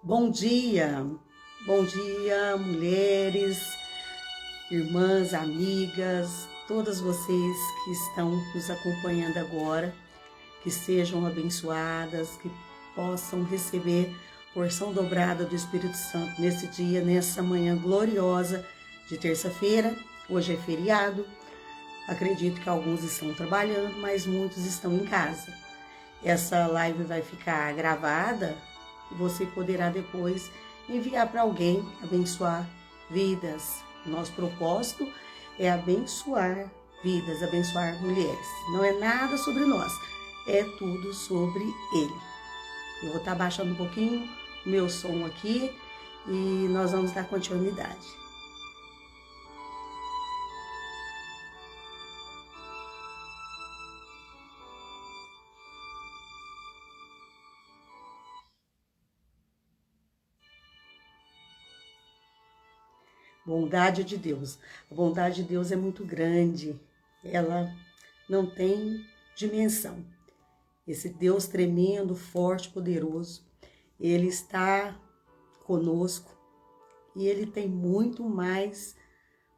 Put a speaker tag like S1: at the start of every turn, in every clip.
S1: Bom dia, mulheres, irmãs, amigas, todas vocês que estão nos acompanhando agora, que sejam abençoadas, que possam receber porção dobrada do Espírito Santo nesse dia, nessa manhã gloriosa de terça-feira. Hoje é feriado, acredito que alguns estão trabalhando, mas muitos estão em casa. Essa live vai ficar gravada. Você poderá depois enviar para alguém, abençoar vidas. Nosso propósito é abençoar vidas, abençoar mulheres. Não é nada sobre nós, é tudo sobre Ele. Eu vou estar baixando um pouquinho o meu som aqui e nós vamos dar continuidade. Bondade de Deus. A bondade de Deus é muito grande, ela não tem dimensão. Esse Deus tremendo, forte, poderoso, Ele está conosco e Ele tem muito mais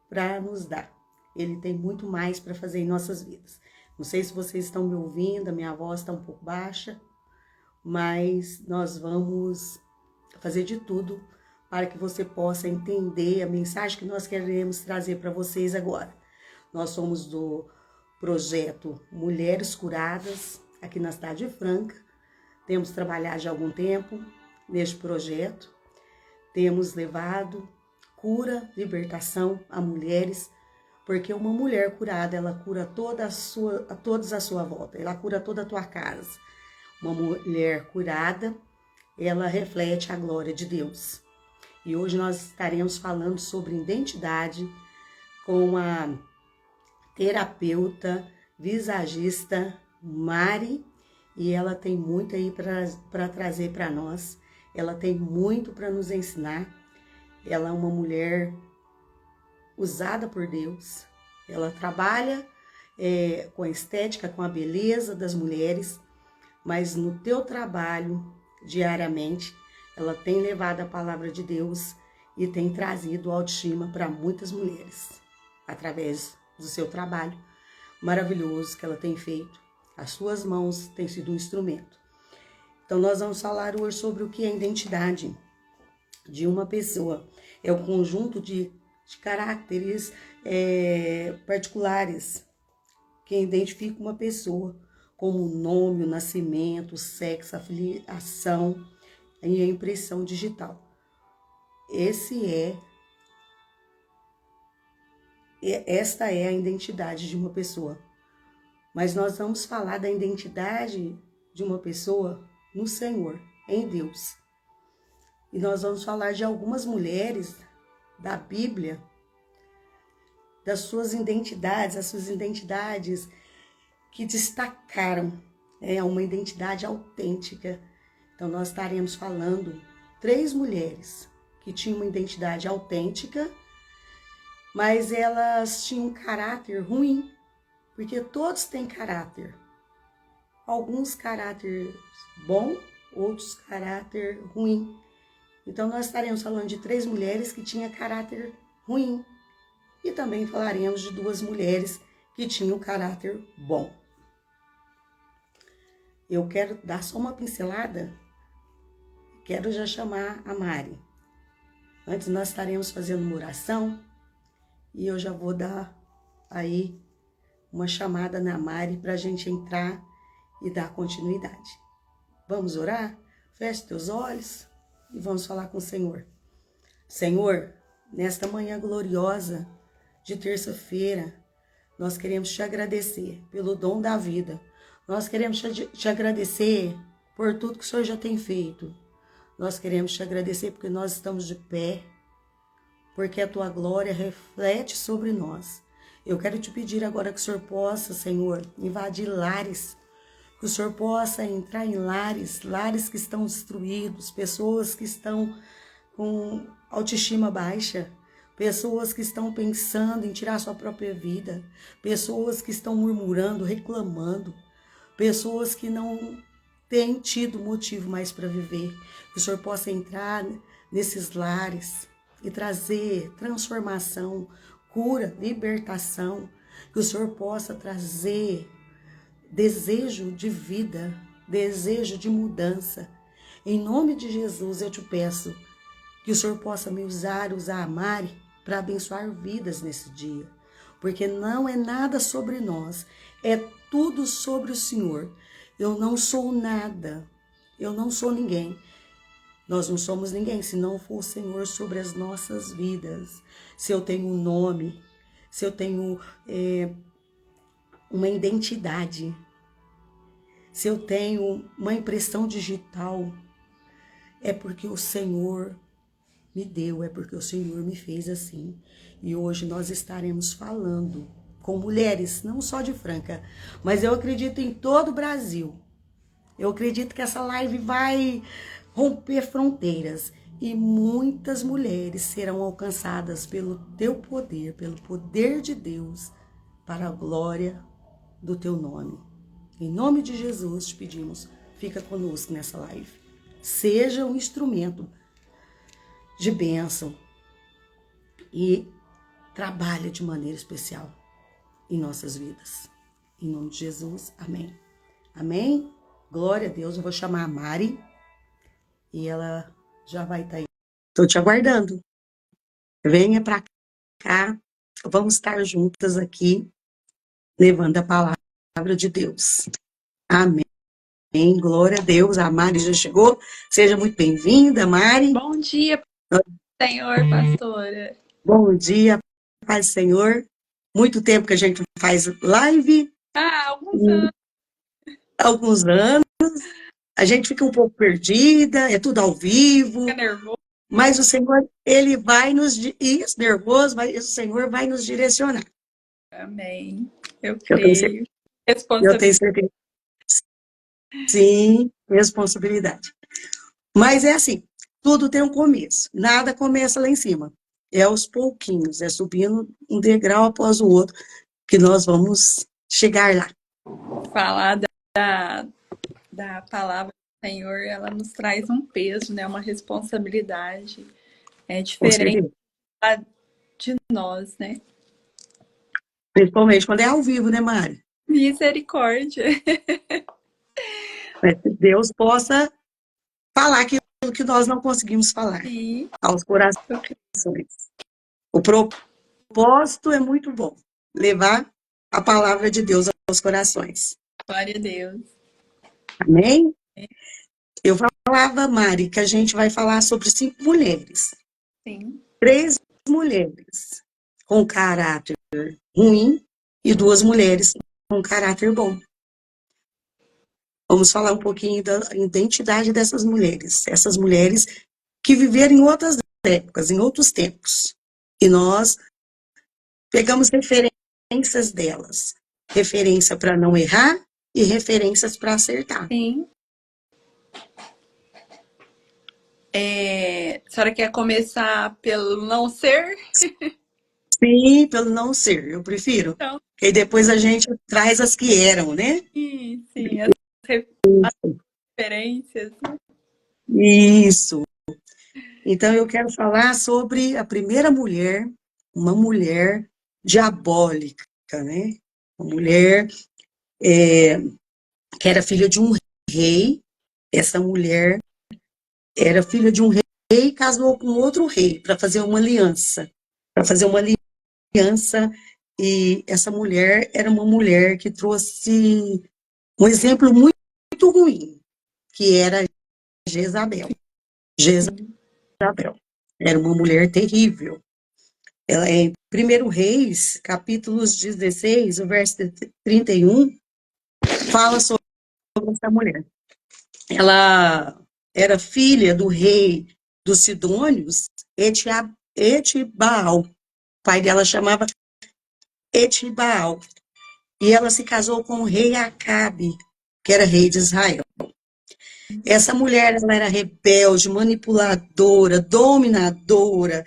S1: para nos dar. Ele tem muito mais para fazer em nossas vidas. Não sei se vocês estão me ouvindo, a minha voz está um pouco baixa, mas nós vamos fazer de tudo para que você possa entender a mensagem que nós queremos trazer para vocês agora. Nós somos do projeto Mulheres Curadas, aqui na cidade de Franca. Temos trabalhado já há algum tempo neste projeto. Temos levado cura, libertação a mulheres, porque uma mulher curada, ela cura todos à sua volta, ela cura toda a tua casa. Uma mulher curada, ela reflete a glória de Deus. E hoje nós estaremos falando sobre identidade com a terapeuta, visagista Mari, e ela tem muito aí para trazer para nós. Ela tem muito para nos ensinar. Ela é uma mulher usada por Deus. Ela trabalha com a estética, com a beleza das mulheres, mas no teu trabalho, diariamente, ela tem levado a palavra de Deus e tem trazido autoestima para muitas mulheres, através do seu trabalho maravilhoso que ela tem feito. As suas mãos têm sido um instrumento. Então, nós vamos falar hoje sobre o que é a identidade de uma pessoa. É o conjunto de caracteres particulares que identifica uma pessoa, como o nome, o nascimento, o sexo, a filiação e a impressão digital. Esta é a identidade de uma pessoa. Mas nós vamos falar da identidade de uma pessoa no Senhor, em Deus. E nós vamos falar de algumas mulheres da Bíblia, das suas identidades, as suas identidades que destacaram, uma identidade autêntica. Então, nós estaremos falando 3 mulheres que tinham uma identidade autêntica, mas elas tinham um caráter ruim, porque todos têm caráter. Alguns caráter bom, outros caráter ruim. Então, nós estaremos falando de 3 mulheres que tinham caráter ruim. E também falaremos de 2 mulheres que tinha um caráter bom. Eu quero dar só uma pincelada, quero já chamar a Mari. Antes nós estaremos fazendo uma oração e eu já vou dar aí uma chamada na Mari para a gente entrar e dar continuidade. Vamos orar? Feche teus olhos e vamos falar com o Senhor. Senhor, nesta manhã gloriosa de terça-feira, nós queremos te agradecer pelo dom da vida. Nós queremos te agradecer por tudo que o Senhor já tem feito. Nós queremos te agradecer porque nós estamos de pé, porque a tua glória reflete sobre nós. Eu quero te pedir agora que o Senhor possa, Senhor, invadir lares, que o Senhor possa entrar em lares que estão destruídos, pessoas que estão com autoestima baixa, pessoas que estão pensando em tirar sua própria vida, pessoas que estão murmurando, reclamando, pessoas que não têm tido motivo mais para viver. Que o Senhor possa entrar nesses lares e trazer transformação, cura, libertação. Que o Senhor possa trazer desejo de vida, desejo de mudança. Em nome de Jesus eu te peço que o Senhor possa me usar a Mari para abençoar vidas nesse dia. Porque não é nada sobre nós, é tudo sobre o Senhor. Eu não sou nada, eu não sou ninguém. Nós não somos ninguém se não for o Senhor sobre as nossas vidas. Se eu tenho um nome, se eu tenho uma identidade, se eu tenho uma impressão digital, é porque o Senhor me deu, é porque o Senhor me fez assim. E hoje nós estaremos falando com mulheres, não só de Franca, mas eu acredito em todo o Brasil. Eu acredito que essa live vai romper fronteiras e muitas mulheres serão alcançadas pelo teu poder, pelo poder de Deus, para a glória do teu nome. Em nome de Jesus te pedimos, fica conosco nessa live. Seja um instrumento de bênção e trabalha de maneira especial em nossas vidas. Em nome de Jesus, amém. Amém? Glória a Deus. Eu vou chamar a Mari e ela já vai estar aí. Estou te aguardando. Venha para cá. Vamos estar juntas aqui, levando a palavra de Deus. Amém. Glória a Deus. A Mari já chegou. Seja muito bem-vinda, Mari.
S2: Bom dia, Senhor, pastora.
S1: Bom dia, paz do Senhor. Muito tempo que a gente faz live. Alguns anos. A gente fica um pouco perdida, é tudo ao vivo.
S2: Fica nervoso.
S1: Mas o Senhor, Ele vai nos... Isso, nervoso, mas o Senhor vai nos direcionar.
S2: Amém. Eu creio.
S1: Eu tenho certeza. Sim, responsabilidade. Mas é assim, tudo tem um começo. Nada começa lá em cima. É aos pouquinhos, é subindo um degrau após o outro que nós vamos chegar lá.
S2: Falar da palavra do Senhor, ela nos traz um peso, né? Uma responsabilidade. É diferente de nós, né?
S1: Principalmente quando é ao vivo, né, Mari?
S2: Misericórdia.
S1: Que Deus possa falar aquilo que nós não conseguimos falar.
S2: Sim.
S1: Aos corações. O propósito é muito bom. Levar a palavra de Deus aos corações.
S2: Glória a Deus.
S1: Amém? Eu falava, Mari, que a gente vai falar sobre 5 mulheres.
S2: Sim.
S1: 3 mulheres com caráter ruim e 2 mulheres com caráter bom. Vamos falar um pouquinho da identidade dessas mulheres. Essas mulheres que viveram em outras épocas, em outros tempos. E nós pegamos referências delas. Referência para não errar e referências para acertar.
S2: Sim. A senhora quer começar pelo não ser?
S1: Sim, pelo não ser, eu prefiro.
S2: Então,
S1: e depois a gente traz as que eram, né?
S2: Sim, as referências.
S1: Isso. Então eu quero falar sobre a primeira mulher, uma mulher diabólica, né? uma mulher que era filha de um rei. Essa mulher era filha de um rei e casou com outro rei para fazer uma aliança. Para fazer uma aliança, e essa mulher era uma mulher que trouxe um exemplo muito, muito ruim, que era Jezabel. Jezabel era uma mulher terrível. Ela é em 1 Reis, capítulos 16, o verso 31, fala sobre essa mulher. Ela era filha do rei dos Sidônios, Etibaal. O pai dela chamava Etibaal. E ela se casou com o rei Acabe, que era rei de Israel. Essa mulher, ela era rebelde, manipuladora, dominadora,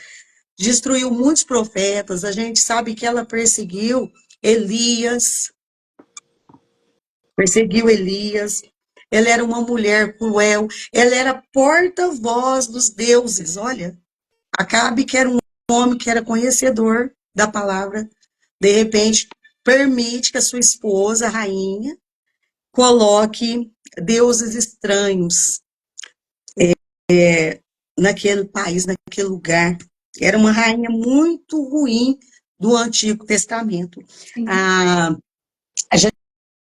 S1: destruiu muitos profetas. A gente sabe que ela Elias, perseguiu Elias. Ela era uma mulher cruel, ela era porta-voz dos deuses. Olha, Acabe, que era um homem que era conhecedor da palavra, de repente permite que a sua esposa, a rainha, coloque deuses estranhos naquele país, naquele lugar. Era uma rainha muito ruim do Antigo Testamento. A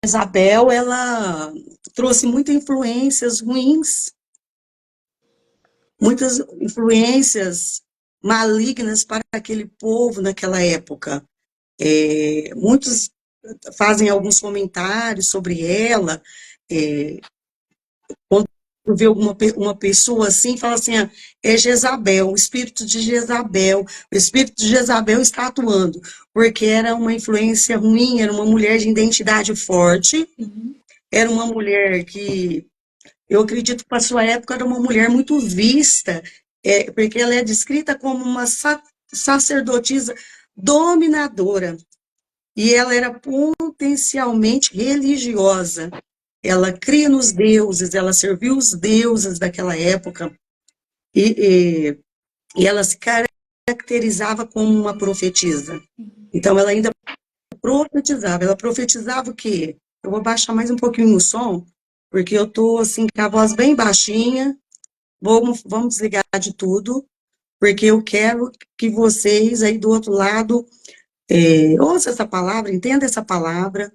S1: Isabel, ela trouxe muitas influências ruins, muitas influências malignas para aquele povo naquela época. Muitos fazem alguns comentários sobre ela, quando vê uma pessoa assim, fala assim, é Jezabel, o espírito de Jezabel, o espírito de Jezabel está atuando, porque era uma influência ruim, era uma mulher de identidade forte, era uma mulher que, eu acredito que para sua época era uma mulher muito vista, porque ela é descrita como uma sacerdotisa dominadora, e ela era potencialmente religiosa. Ela cria nos deuses, ela serviu os deuses daquela época, e, e ela se caracterizava como uma profetisa. Então, ela ainda profetizava. Ela profetizava o quê? Eu vou baixar mais um pouquinho o som, porque eu estou assim, com a voz bem baixinha. Vamos desligar de tudo, porque eu quero que vocês aí do outro lado ouçam essa palavra, entendam essa palavra,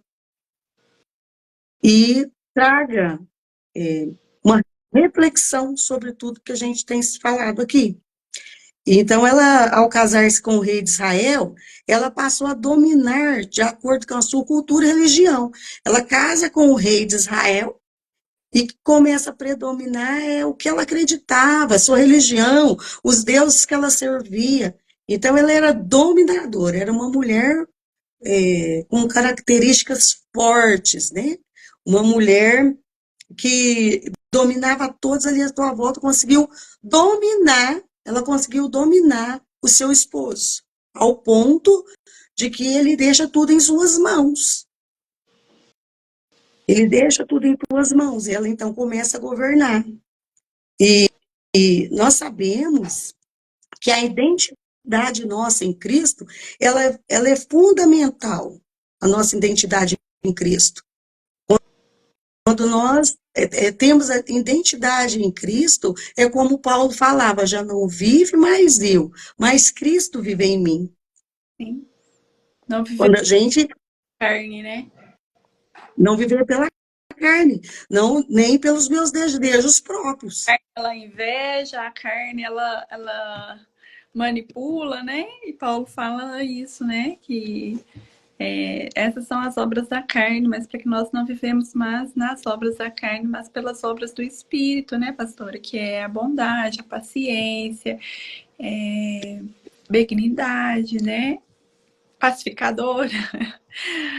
S1: e traga uma reflexão sobre tudo que a gente tem falado aqui. Então, ela, ao casar-se com o rei de Israel, ela passou a dominar de acordo com a sua cultura e religião. Ela casa com o rei de Israel e começa a predominar o que ela acreditava, a sua religião, os deuses que ela servia. Então, ela era dominadora, era uma mulher com características fortes, né? Uma mulher que dominava todos ali à sua volta, ela conseguiu dominar o seu esposo, ao ponto de que ele deixa tudo em suas mãos. Ele deixa tudo em suas mãos, e ela então começa a governar. E nós sabemos que a identidade nossa em Cristo, ela é fundamental, a nossa identidade em Cristo. Quando nós temos a identidade em Cristo, é como Paulo falava, já não vive mais eu, mas Cristo vive em mim.
S2: Sim. Não viver
S1: Quando a gente
S2: carne, né?
S1: não viver pela carne, não, nem pelos meus desejos próprios.
S2: Ela inveja, a carne ela manipula, né? E Paulo fala isso, né? Que essas são as obras da carne, mas para que nós não vivemos mais nas obras da carne, mas pelas obras do Espírito, né, pastora? Que é a bondade, a paciência, benignidade, né? Pacificadora.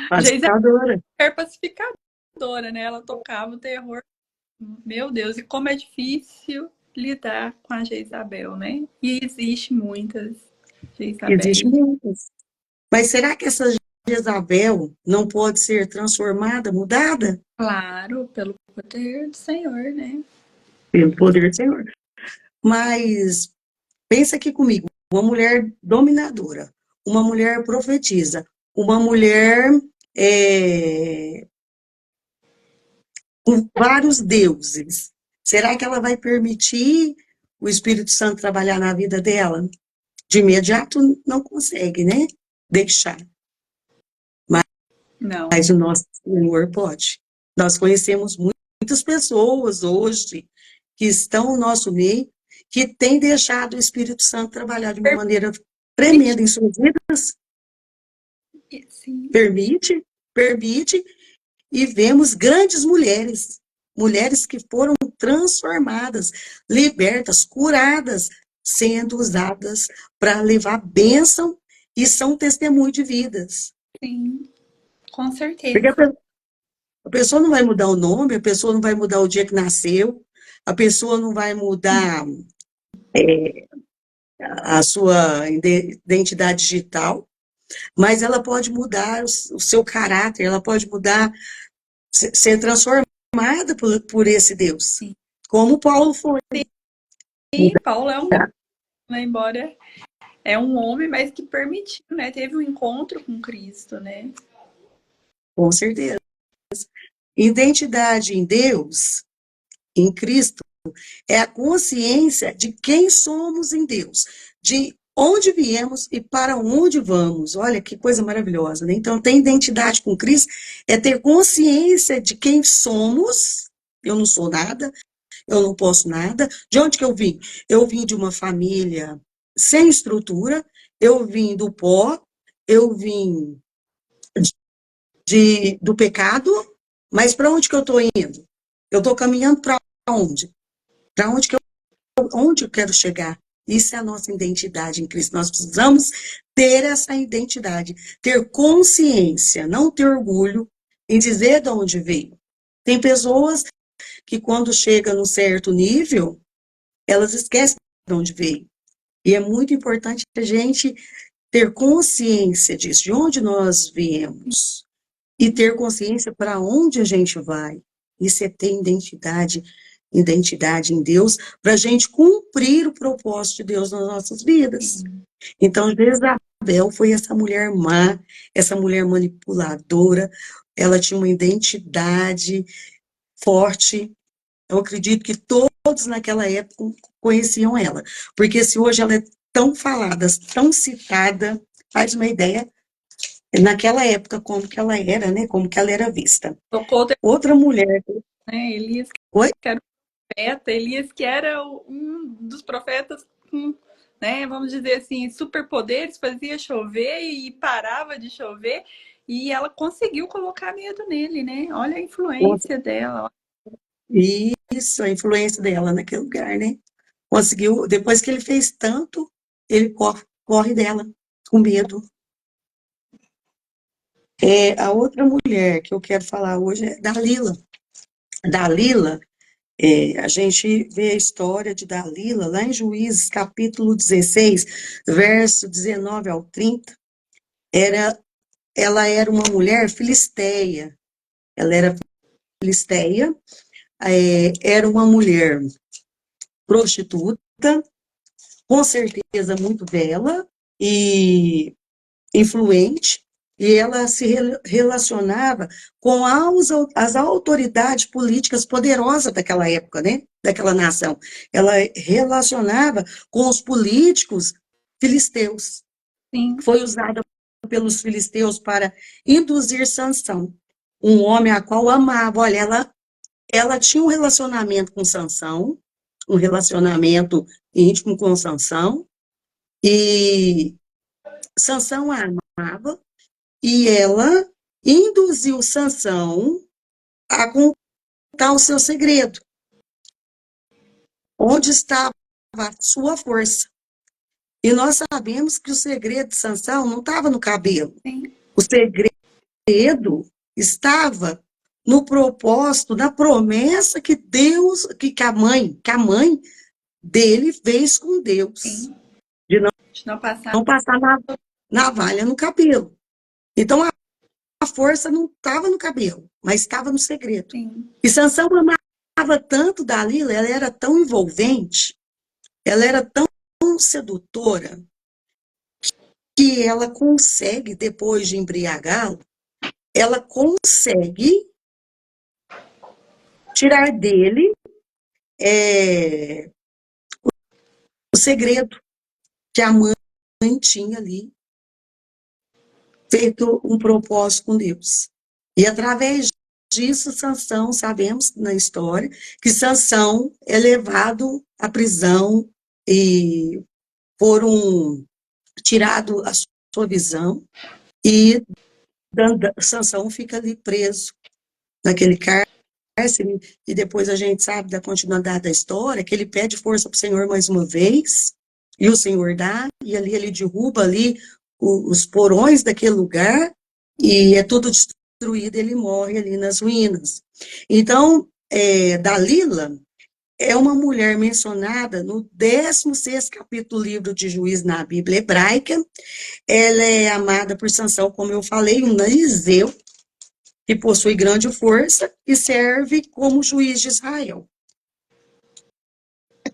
S1: Pacificadora.
S2: É pacificadora, né? Ela tocava o terror. Meu Deus, e como é difícil lidar com a Jezabel, né? E existe muitas
S1: Existem
S2: Jezabéis.
S1: muitas. Mas será que essa Jezabel não pode ser transformada, mudada?
S2: Claro, pelo poder do Senhor, né?
S1: Pelo poder do Senhor. Mas pensa aqui comigo, uma mulher dominadora, uma mulher profetisa, uma mulher com vários deuses. Será que ela vai permitir o Espírito Santo trabalhar na vida dela? De imediato não consegue, né? Deixar.
S2: Não.
S1: Mas o nosso Senhor pode. Nós conhecemos muitas pessoas hoje que estão no nosso meio, que têm deixado o Espírito Santo trabalhar de uma maneira tremenda em suas vidas.
S2: Sim.
S1: Permite, e vemos grandes mulheres, mulheres que foram transformadas, libertas, curadas, sendo usadas para levar bênção e são testemunho de vidas.
S2: Sim, com certeza.
S1: Porque a pessoa não vai mudar o nome, a pessoa não vai mudar o dia que nasceu, a pessoa não vai mudar a sua identidade digital, mas ela pode mudar o seu caráter, ela pode mudar, ser transformada por esse Deus,
S2: Sim.
S1: como Paulo foi.
S2: E Paulo é um homem, né? Embora é um homem, mas que permitiu, né? Teve um encontro com Cristo, né?
S1: Com certeza. Identidade em Deus, em Cristo, é a consciência de quem somos em Deus, de onde viemos e para onde vamos. Olha que coisa maravilhosa, né? Então, ter identidade com Cristo é ter consciência de quem somos. Eu não sou nada, eu não posso nada. De onde que eu vim? Eu vim de uma família sem estrutura, eu vim do pó, eu vim do pecado, mas para onde que eu estou indo? Eu estou caminhando para onde? Para onde eu quero chegar? Isso é a nossa identidade em Cristo. Nós precisamos ter essa identidade, ter consciência, não ter orgulho em dizer de onde veio. Tem pessoas que quando chegam num certo nível, elas esquecem de onde veio. E é muito importante a gente ter consciência disso, de onde nós viemos. E ter consciência para onde a gente vai. Isso é ter identidade em Deus, para a gente cumprir o propósito de Deus nas nossas vidas. Então, Jezabel foi essa mulher má, essa mulher manipuladora, ela tinha uma identidade forte. Eu acredito que todos naquela época conheciam ela, porque se hoje ela é tão falada, tão citada, faz uma ideia naquela época como que ela era, né? Como que ela era vista.
S2: Tocou,
S1: Outra mulher.
S2: né? Elias,
S1: Oi?
S2: que era o profeta, Elias, que era um dos profetas com, né, vamos dizer assim, superpoderes, fazia chover e parava de chover, e ela conseguiu colocar medo nele, né? Olha a influência dela.
S1: Isso, a influência dela naquele lugar, né? Conseguiu, depois que ele fez tanto, ele corre dela, com medo. A outra mulher que eu quero falar hoje é Dalila. Dalila, a gente vê a história de Dalila lá em Juízes, capítulo 16, verso 19 ao 30. Ela era uma mulher filisteia. Ela era filisteia, era uma mulher prostituta, com certeza muito bela e influente, e ela se relacionava com as autoridades políticas poderosas daquela época, né? Daquela nação. Ela relacionava com os políticos filisteus.
S2: Sim.
S1: Foi usada pelos filisteus para induzir Sansão, um homem a qual amava. Olha, ela tinha um relacionamento com Sansão, um relacionamento íntimo com Sansão, e Sansão a amava, e ela induziu Sansão a contar o seu segredo, onde estava a sua força. E nós sabemos que o segredo de Sansão não estava no cabelo.
S2: Sim.
S1: O segredo estava no propósito, na promessa que Deus, que a mãe dele fez com Deus.
S2: Sim.
S1: De
S2: não
S1: passar navalha no cabelo. Então, a força não estava no cabelo, mas estava no segredo.
S2: Sim.
S1: E Sansão amava tanto Dalila, ela era tão envolvente, ela era tão sedutora, que ela consegue, depois de embriagá-lo, ela consegue tirar dele o segredo que a mãe tinha ali, feito um propósito com Deus. E através disso, Sansão, sabemos na história, que Sansão é levado à prisão e foram tirado a sua visão e Sansão fica ali preso naquele cárcere, e depois a gente sabe da continuidade da história, que ele pede força para o Senhor mais uma vez, e o Senhor dá, e ali ele derruba ali os porões daquele lugar, e é tudo destruído, ele morre ali nas ruínas. Então, Dalila é uma mulher mencionada no 16º capítulo do livro de Juízes na Bíblia hebraica. Ela é amada por Sansão, como eu falei, um narizeu, que possui grande força e serve como juiz de Israel.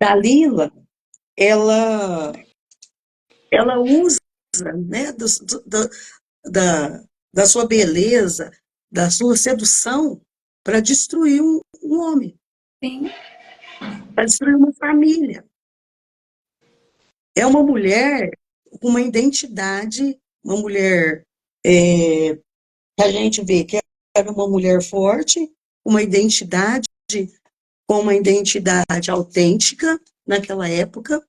S1: Dalila, ela usa, né, da sua beleza, da sua sedução, para destruir um homem,
S2: Sim.
S1: para destruir uma família. É uma mulher com uma identidade, uma mulher que a gente vê que era uma mulher forte, com uma identidade autêntica naquela época.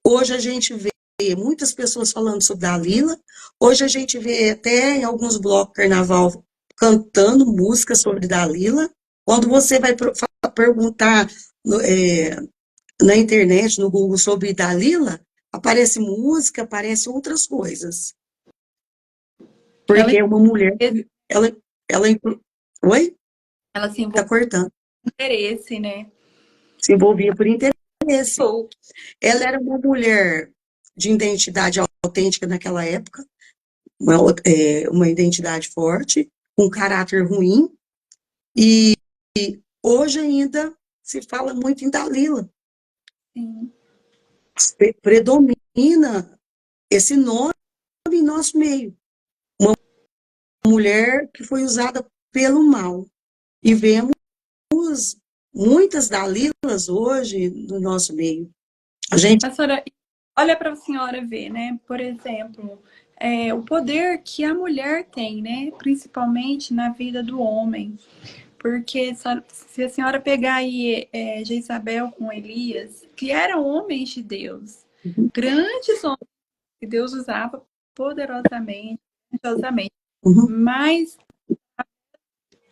S1: Hoje a gente vê muitas pessoas falando sobre Dalila. Hoje a gente vê até em alguns blocos de carnaval cantando música sobre Dalila. Quando você vai perguntar na internet, no Google, sobre Dalila, aparece música, aparece outras coisas. Porque é uma mulher que ela oi?
S2: Ela se
S1: Tá
S2: envolveu
S1: cortando.
S2: por interesse, né?
S1: Se envolvia por interesse. Ela era uma mulher de identidade autêntica naquela época, uma identidade forte, um caráter ruim, e hoje ainda se fala muito em Dalila.
S2: Sim.
S1: Predomina esse nome em nosso meio. Uma mulher que foi usada pelo mal. E vemos muitas Dalilas hoje no nosso meio. A gente...
S2: Pastora, olha para a senhora ver, né? Por exemplo, o poder que a mulher tem, né? Principalmente na vida do homem. Porque se a senhora pegar aí Jezabel com Elias, que eram homens de Deus, grandes homens que Deus usava poderosamente, mas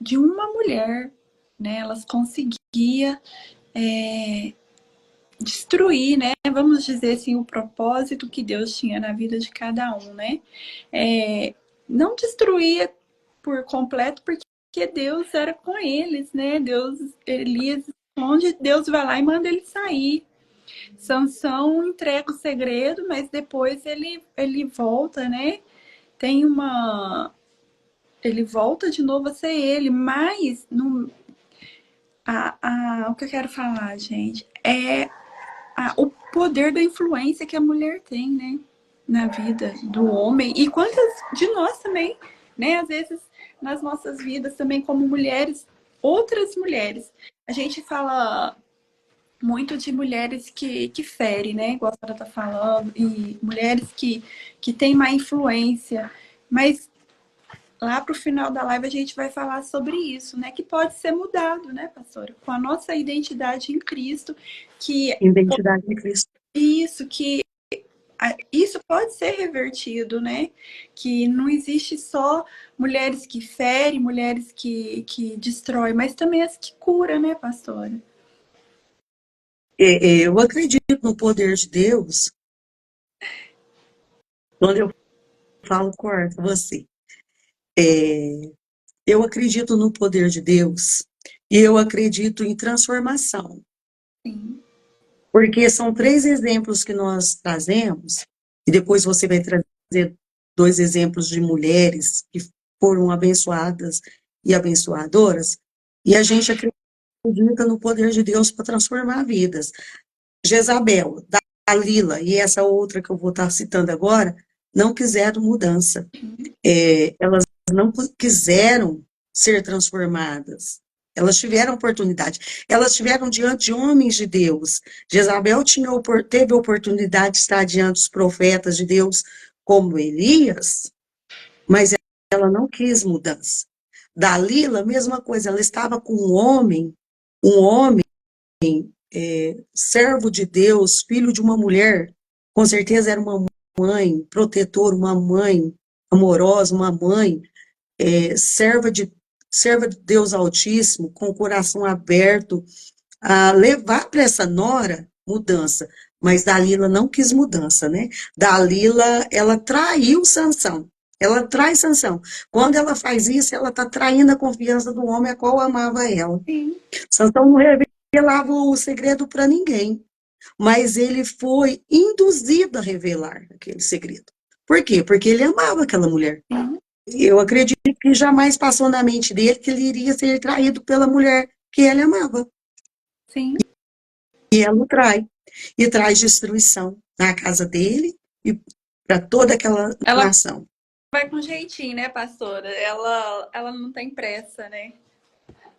S2: de uma mulher, né? Elas conseguiam destruir, né? Vamos dizer assim, o propósito que Deus tinha na vida de cada um, né? Não destruía por completo, porque Deus era com eles, né? Elias, onde Deus vai lá e manda ele sair. Sansão entrega o segredo, mas depois ele volta, né? Ele volta de novo a ser ele, mas o que eu quero falar, gente, o poder da influência que a mulher tem, né? Na vida do homem. E quantas de nós também, né? Às vezes, nas nossas vidas também, como mulheres, outras mulheres. A gente fala muito de mulheres que ferem, né? Igual a senhora tá falando, e mulheres que têm má influência. Mas lá pro final da live a gente vai falar sobre isso, né? Que pode ser mudado, né, pastora? Com a nossa identidade em Cristo,
S1: Identidade em Cristo.
S2: Isso pode ser revertido, né? Que não existe só mulheres que ferem, mulheres que destroem, mas também as que curam, né, pastora?
S1: Eu acredito no poder de Deus. Quando eu falo, corta você. Eu acredito no poder de Deus e eu acredito em transformação.
S2: Sim.
S1: Porque são 3 exemplos que nós trazemos, e depois você vai trazer 2 exemplos de mulheres que foram abençoadas e abençoadoras, e a gente acredita no poder de Deus para transformar vidas. Jezabel, Dalila e essa outra que eu vou estar citando agora, não quiseram mudança. Elas não quiseram ser transformadas. Elas tiveram oportunidade. Elas estiveram diante de homens de Deus. Jezabel teve a oportunidade de estar diante dos profetas de Deus, como Elias, mas ela não quis mudança. Dalila, mesma coisa, ela estava com um homem, servo de Deus, filho de uma mulher, com certeza era uma mãe protetora, uma mãe amorosa, uma mãe serva de Deus Altíssimo, com o coração aberto, a levar para essa nora mudança. Mas Dalila não quis mudança, né? Dalila, ela traiu Sansão. Ela trai Sansão. Quando ela faz isso, ela está traindo a confiança do homem a qual amava ela.
S2: Sim.
S1: Sansão não revelava o segredo para ninguém, mas ele foi induzido a revelar aquele segredo. Por quê? Porque ele amava aquela mulher. Eu acredito que jamais passou na mente dele que ele iria ser traído pela mulher que ele amava.
S2: Sim.
S1: E ela o trai. E traz destruição na casa dele e para toda aquela
S2: Ela
S1: nação.
S2: vai com jeitinho, né, pastora? Ela não tem pressa, né?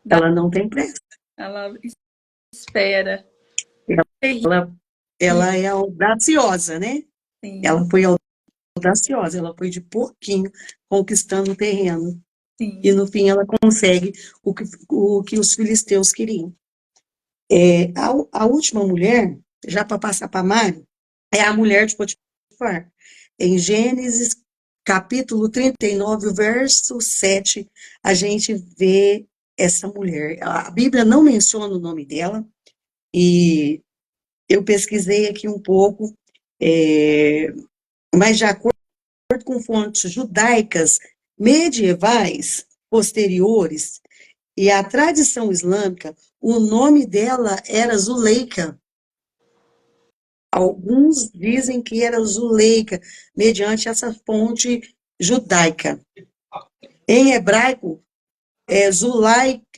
S1: Ela não tem pressa.
S2: Ela espera.
S1: Ela é audaciosa, né?
S2: Sim.
S1: Ela foi audaciosa, ela foi de pouquinho conquistando o terreno.
S2: Sim.
S1: E no fim ela consegue o que os filisteus queriam. A última mulher, já para passar para Mário, é a mulher de Potifar. Em Gênesis, capítulo 39, verso 7, a gente vê essa mulher. A Bíblia não menciona o nome dela, e eu pesquisei aqui um pouco, mas de acordo com fontes judaicas medievais posteriores e a tradição islâmica, o nome dela era Zuleika. Alguns dizem que era Zuleika, mediante essa fonte judaica. Em hebraico, é Zulaican.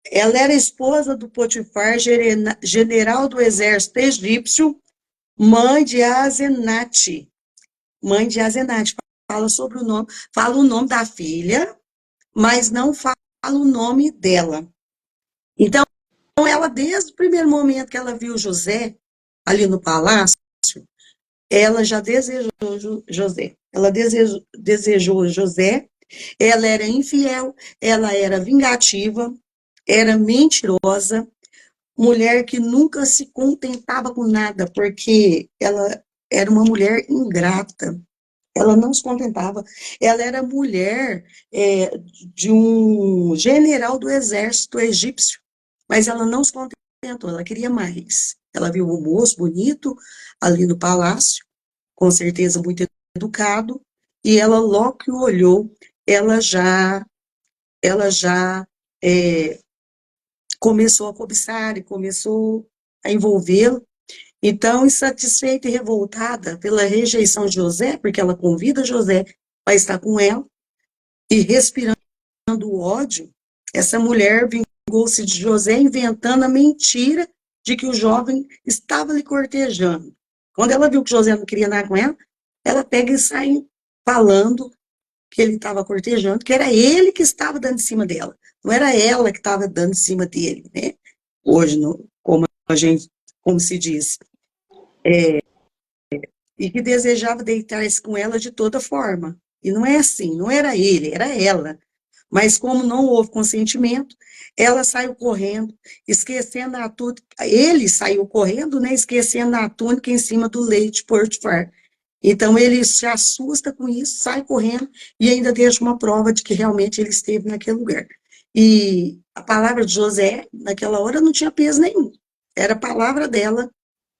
S1: Ela era esposa do Potifar, general do exército egípcio, mãe de Azenate. Mãe de Azenate. Fala o nome da filha, mas não fala o nome dela. Então, ela, desde o primeiro momento que ela viu José ali no palácio, ela já desejou José. Ela desejou José, ela era infiel, ela era vingativa, era mentirosa, mulher que nunca se contentava com nada, porque ela era uma mulher ingrata. Ela não se contentava. Ela era mulher de um general do exército egípcio, mas ela não se contentou, ela queria mais. Ela viu um moço bonito ali no palácio, com certeza muito educado, e ela logo que o olhou, ela já começou a cobiçar e começou a envolvê-lo. Então, insatisfeita e revoltada pela rejeição de José, porque ela convida José para estar com ela, e respirando ódio, essa mulher vingou-se de José, inventando a mentira de que o jovem estava lhe cortejando. Quando ela viu que José não queria nada com ela, ela pega e sai falando que ele estava cortejando, que era ele que estava dando em cima dela, não era ela que estava dando em cima dele, né? Hoje, como se diz, e que desejava deitar-se com ela de toda forma. E não é assim, não era ele, era ela. Mas como não houve consentimento, ela saiu correndo, esquecendo a túnica, ele saiu correndo, né, esquecendo a túnica em cima do leito de Potifar. Então ele se assusta com isso, sai correndo e ainda deixa uma prova de que realmente ele esteve naquele lugar. E a palavra de José, naquela hora, não tinha peso nenhum. Era a palavra dela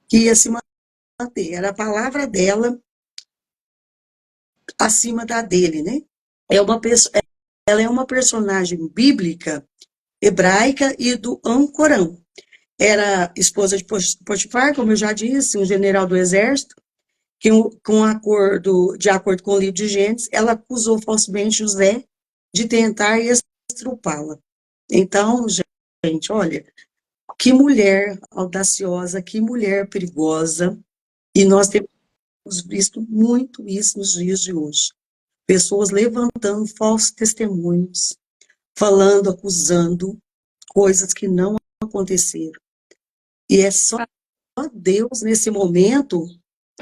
S1: que ia se manter, era a palavra dela acima da dele, né? Ela é uma personagem bíblica, hebraica e do Ancorão. Era esposa de Potifar, como eu já disse, um general do exército, que de acordo com o livro de Gênesis, ela acusou falsamente José de tentar estrupá-la. Então, gente, olha, que mulher audaciosa, que mulher perigosa, e nós temos visto muito isso nos dias de hoje. Pessoas levantando falsos testemunhos, falando, acusando coisas que não aconteceram. E Deus nesse momento,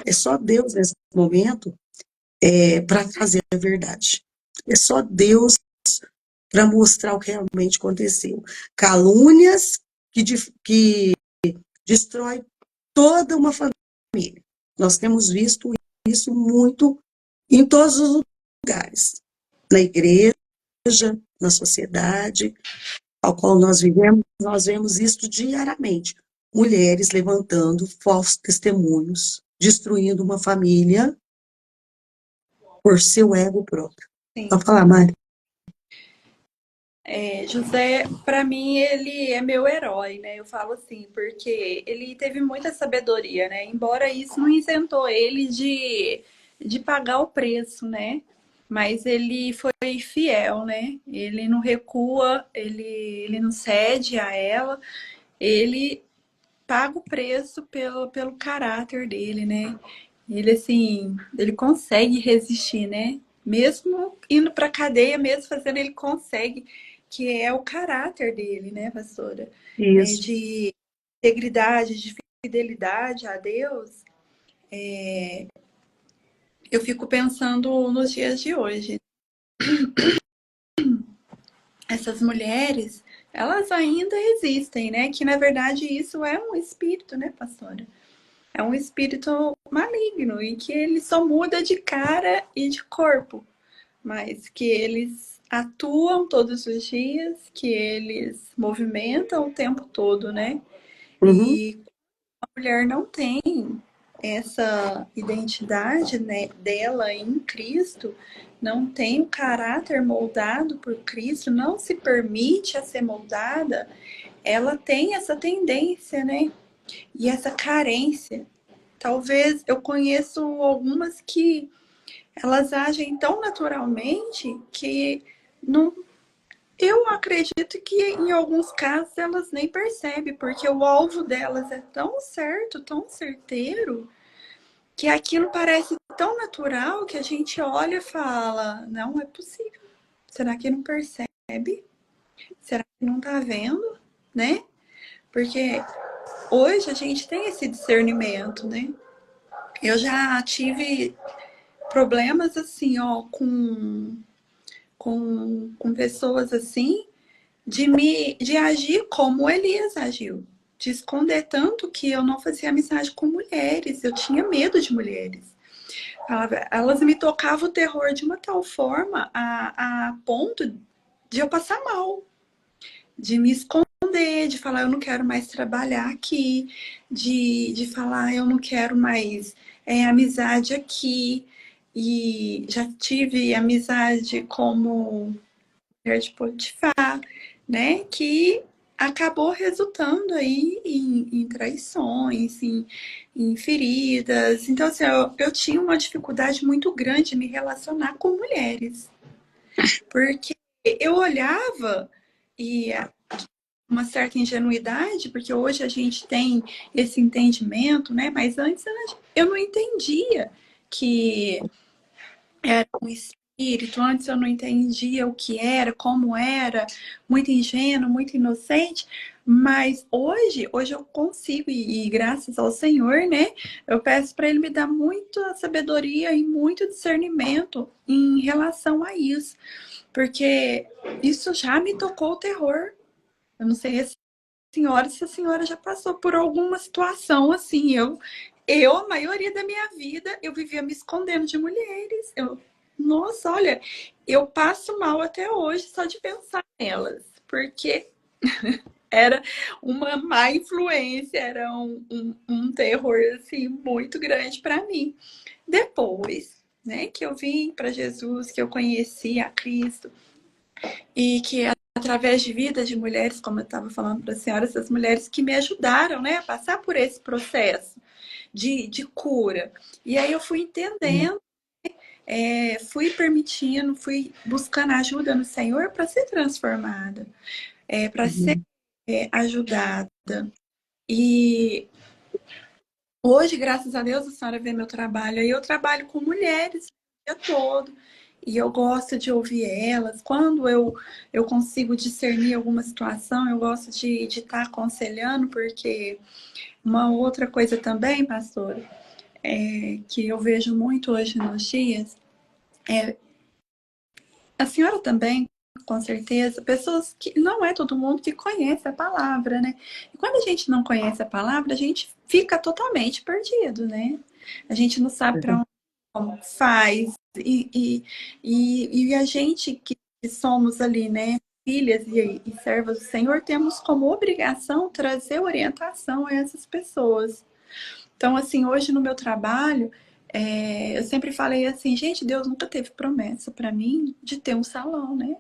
S1: é só Deus nesse momento para trazer a verdade. É só Deus para mostrar o que realmente aconteceu. Calúnias que destrói toda uma família. Nós temos visto isso muito em todos os lugares, na igreja, na sociedade ao qual nós vemos isso diariamente. Mulheres levantando falsos testemunhos, destruindo uma família por seu ego próprio. Pode
S2: Sim.
S1: falar, Mari?
S2: José, para mim, ele é meu herói, né? Eu falo assim, porque ele teve muita sabedoria, né? Embora isso não isentou ele de pagar o preço, né? Mas ele foi fiel, né? Ele não recua, ele não cede a ela, ele paga o preço pelo caráter dele, né? Ele, assim, ele consegue resistir, né? Mesmo indo para cadeia, mesmo fazendo, ele consegue, que é o caráter dele, né, pastora?
S1: Isso.
S2: De integridade, de fidelidade a Deus. Eu fico pensando nos dias de hoje. Essas mulheres, elas ainda existem, né? Que na verdade isso é um espírito, né, pastora? É um espírito maligno e que ele só muda de cara e de corpo, mas que eles atuam todos os dias, que eles movimentam o tempo todo, né?
S1: Uhum,
S2: E a mulher não tem essa identidade, né, dela em Cristo, não tem o caráter moldado por Cristo, não se permite a ser moldada, ela tem essa tendência, né? E essa carência. Talvez eu conheço algumas que elas agem tão naturalmente que não, eu acredito que em alguns casos elas nem percebem, porque o alvo delas é tão certo, tão certeiro, que aquilo parece tão natural que a gente olha e fala, não é possível. Será que não percebe? Será que não tá vendo? Né? Porque hoje a gente tem esse discernimento, né? Eu já tive problemas assim, ó, com pessoas assim, de agir como Elias agiu. De esconder tanto que eu não fazia amizade com mulheres, eu tinha medo de mulheres. Elas me tocavam o terror de uma tal forma a ponto de eu passar mal, de me esconder, de falar eu não quero mais trabalhar aqui, de falar eu não quero mais amizade aqui. E já tive amizade como mulher de Potifar, né? Que acabou resultando aí em traições, em feridas. Então, assim, eu tinha uma dificuldade muito grande de me relacionar com mulheres, porque eu olhava e uma certa ingenuidade, porque hoje a gente tem esse entendimento, né? Mas antes eu não entendia que era um espírito, antes eu não entendia o que era, como era, muito ingênuo, muito inocente, mas hoje eu consigo, e graças ao Senhor, né? Eu peço para Ele me dar muita sabedoria e muito discernimento em relação a isso, porque isso já me tocou o terror. Eu não sei se a senhora já passou por alguma situação assim. A maioria da minha vida, eu vivia me escondendo de mulheres. Nossa, olha, eu passo mal até hoje só de pensar nelas, porque era uma má influência, era um terror assim muito grande para mim. Depois, né, que eu vim para Jesus, que eu conheci a Cristo e que através de vida de mulheres, como eu estava falando para a senhora, essas mulheres que me ajudaram, né, a passar por esse processo de cura. E aí eu fui entendendo, fui permitindo, fui buscando ajuda no Senhor para ser transformada, para ser
S1: uhum,
S2: ajudada. E Hoje, graças a Deus, a senhora vê meu trabalho. Aí eu trabalho com mulheres o dia todo. E eu gosto de ouvir elas. Quando eu consigo discernir alguma situação, eu gosto de estar aconselhando, porque uma outra coisa também, pastora, que eu vejo muito hoje nos dias, a senhora também, com certeza, pessoas que não é todo mundo que conhece a palavra, né? E quando a gente não conhece a palavra, a gente fica totalmente perdido, né? A gente não sabe para onde como faz. E a gente que somos ali, né? Filhas e servas do Senhor, temos como obrigação trazer orientação a essas pessoas. Então, assim, hoje no meu trabalho, eu sempre falei assim, gente, Deus nunca teve promessa para mim de ter um salão, né?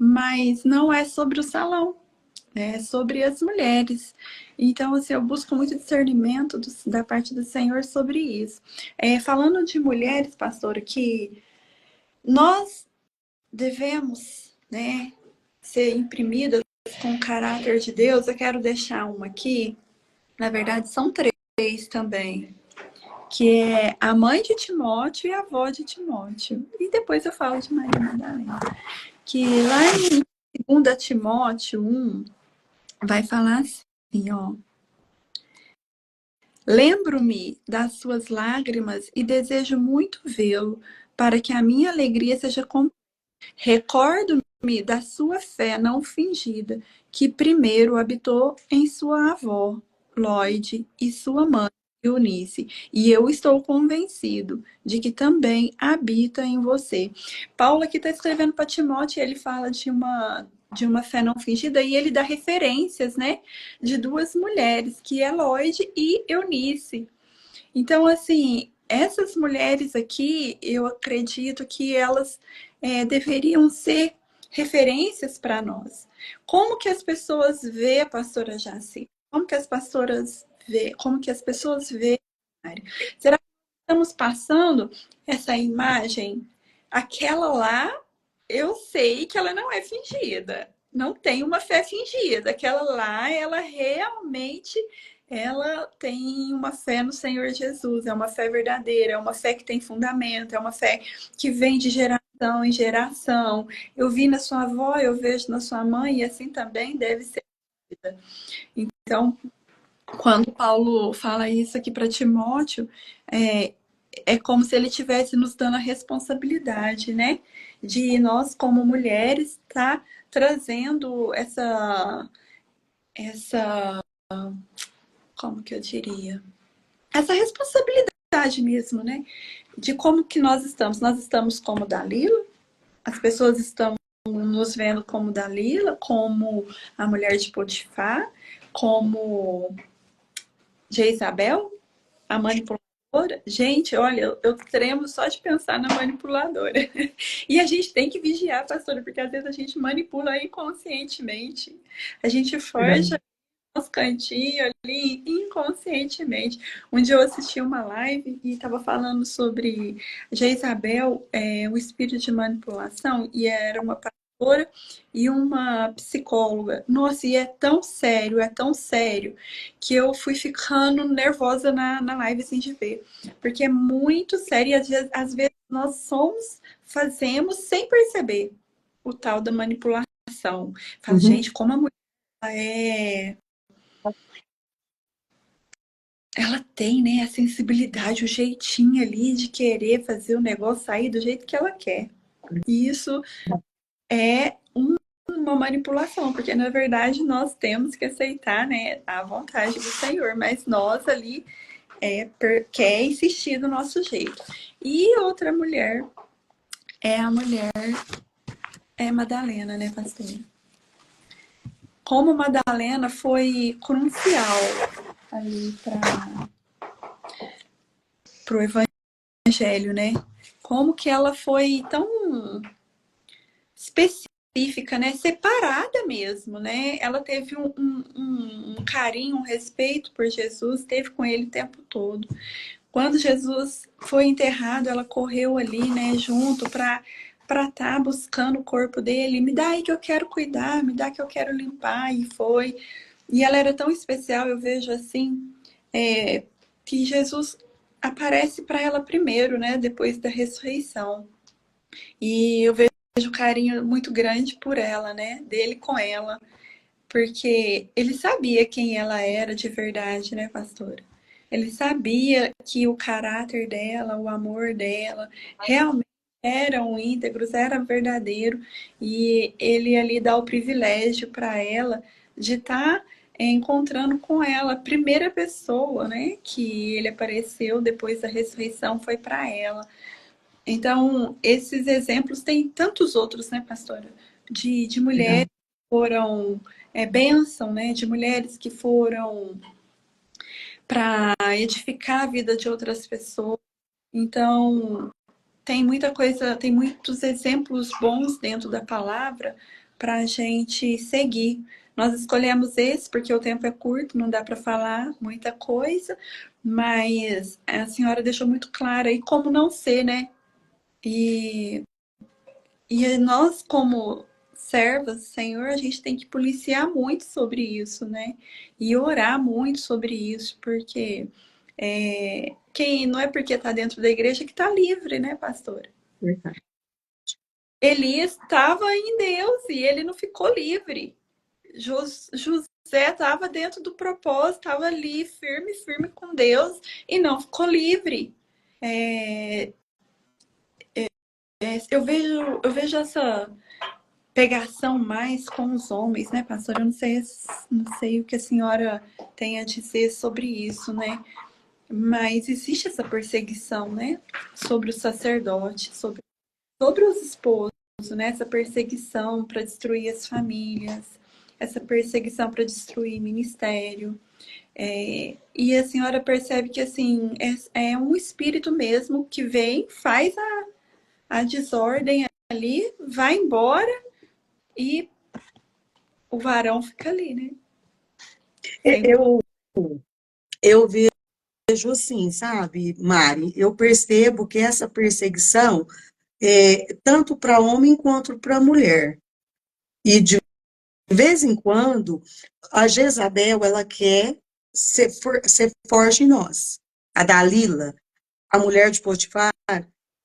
S2: Mas não é sobre o salão, é sobre as mulheres. Então, assim, eu busco muito discernimento da parte do Senhor sobre isso. Falando de mulheres, pastora, que nós devemos, né, ser imprimidas com o caráter de Deus, eu quero deixar uma aqui. Na verdade, são três também, que é a mãe de Timóteo e a avó de Timóteo. E depois eu falo de Maria Madalena. Que lá em 2 Timóteo 1, vai falar assim, ó. Lembro-me das suas lágrimas e desejo muito vê-lo, para que a minha alegria seja completa. Recordo-me da sua fé não fingida, que primeiro habitou em sua avó, Lloyd, e sua mãe, Eunice, e eu estou convencido de que também habita em você. Paulo aqui está escrevendo para Timóteo, e ele fala de uma fé não fingida, e ele dá referências, né, de duas mulheres, que é Lloyd e Eunice. Então, assim, essas mulheres aqui, eu acredito que elas deveriam ser referências para nós. Como que as pessoas vê a pastora Jaci? Como que as pastoras vê? Como que as pessoas vê? Será que estamos passando essa imagem? Aquela lá, eu sei que ela não é fingida. Não tem uma fé fingida. Aquela lá, ela realmente ela tem uma fé no Senhor Jesus, é uma fé verdadeira, é uma fé que tem fundamento, é uma fé que vem de geração em geração. Eu vi na sua avó, eu vejo na sua mãe, e assim também deve ser. Então, quando Paulo fala isso aqui para Timóteo, é, é como se ele estivesse nos dando a responsabilidade, né? De nós, como mulheres, tá trazendo essa, como que eu diria? Essa responsabilidade mesmo, né? De como que nós estamos. Nós estamos como Dalila, as pessoas estão nos vendo como Dalila, como a mulher de Potifar, como Jezabel, a manipuladora. Gente, olha, eu tremo só de pensar na manipuladora. E a gente tem que vigiar, pastora, porque às vezes a gente manipula inconscientemente. A gente forja nosso cantinho ali inconscientemente. Um dia eu assisti uma live e estava falando sobre Jezabel, o espírito de manipulação, e era uma pastora e uma psicóloga. Nossa, e é tão sério, que eu fui ficando nervosa na live assim de ver. Porque é muito sério e às vezes nós fazemos sem perceber o tal da manipulação. Falo,
S1: Uhum,
S2: gente, como a mulher é ela tem, né, a sensibilidade, o jeitinho ali de querer fazer o negócio sair do jeito que ela quer. E isso é uma manipulação, porque na verdade nós temos que aceitar, né, a vontade do Senhor, mas nós ali quer insistir do nosso jeito. E outra mulher é a mulher Madalena, né, pastor? Como Madalena foi crucial ali para o evangelho, né? Como que ela foi tão específica, né? Separada mesmo, né? Ela teve um carinho, um respeito por Jesus, esteve com ele o tempo todo. Quando Jesus foi enterrado, ela correu ali, né, junto para estar buscando o corpo dele. Me dá aí que eu quero cuidar, me dá que eu quero limpar. E foi. E ela era tão especial, eu vejo assim, que Jesus aparece para ela primeiro, né? Depois da ressurreição. E eu vejo um carinho muito grande por ela, né? Dele com ela. Porque ele sabia quem ela era de verdade, né, pastora? Ele sabia que o caráter dela, o amor dela, realmente eram íntegros, era verdadeiro. E ele ali dá o privilégio para ela de estar encontrando com ela. A primeira pessoa, né, que ele apareceu depois da ressurreição foi para ela. Então, esses exemplos tem tantos outros, né, pastora? De mulheres
S1: Legal.
S2: que foram bênção, né? De mulheres que foram para edificar a vida de outras pessoas. Então, tem muita coisa, tem muitos exemplos bons dentro da palavra para a gente seguir. Nós escolhemos esse porque o tempo é curto, não dá para falar muita coisa, mas a senhora deixou muito claro aí como não ser, né? E nós, como servas do Senhor, a gente tem que policiar muito sobre isso, né? E orar muito sobre isso, porque quem não é porque está dentro da igreja que está livre, né, pastora?
S1: Verdade.
S2: Elias estava em Deus e ele não ficou livre. José estava dentro do propósito, estava ali firme, firme com Deus e não ficou livre. Eu vejo essa pegação mais com os homens, né, pastor? Eu não sei o que a senhora tem a dizer sobre isso, né? Mas existe essa perseguição, né? Sobre o sacerdote, sobre os esposos, né? Essa perseguição para destruir as famílias, essa perseguição para destruir ministério. E a senhora percebe que, assim, é um espírito mesmo que vem, faz a desordem ali, vai embora e o varão fica ali, né? Sem...
S1: Eu, eu vejo assim, sabe, Mari? Eu percebo que essa perseguição é tanto para homem quanto para mulher. E de vez em quando, a Jezabel, ela quer ser forte em nós. A Dalila, a mulher de Potifar